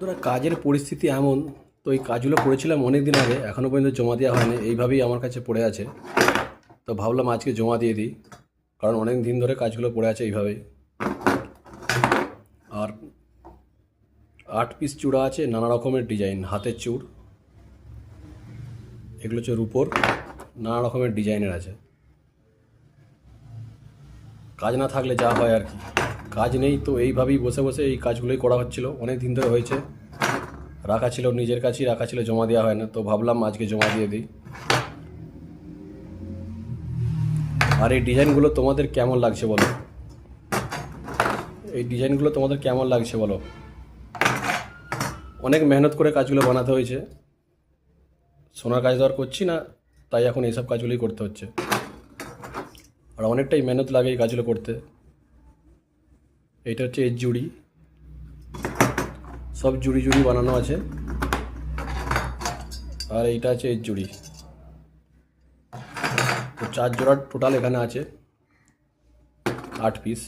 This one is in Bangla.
ধরো কাজের পরিস্থিতি এমন, তো এই কাজগুলো করেছিলাম অনেক দিন আগে, এখনও পর্যন্ত জমা দেওয়া হয়নি, এইভাবেই আমার কাছে পড়ে আছে। তো ভাবলাম আজকে জমা দিয়ে দিই, কারণ অনেক দিন ধরে কাজগুলো পড়ে আছে এইভাবেই। আর 8 পিস চূড়া আছে, নানা রকমের ডিজাইন, হাতের চূড়, এগুলো হচ্ছে রূপোর, নানা রকমের ডিজাইনের আছে। কাজ না থাকলে যা হয় আর কি, কাজ নেই তো এইভাবেই বসে বসে এই কাজগুলোই করা হচ্ছিল, অনেক দিন ধরে হয়েছে, রাখা ছিল নিজের কাছেই রাখা ছিল, জমা দেওয়া হয় না, তো ভাবলাম আজকে জমা দিয়ে দিই। আর এই ডিজাইনগুলো তোমাদের কেমন লাগছে বলো, এই ডিজাইনগুলো তোমাদের কেমন লাগছে বলো। অনেক মেহনত করে কাজগুলো বানাতে হয়েছে, সোনার কাজ তো আর করছি না, তাই এখন এইসব কাজগুলোই করতে হচ্ছে। আর অনেকটাই মেহনত লাগে এই কাজগুলো করতে। এইটা হচ্ছে এর জুড়ি, সব জুড়ি জুড়ি বানানো আছে। আর এইটা আছে এর জুড়ি, তো 4 জোড়া টোটাল এখানে আছে, 8 পিস।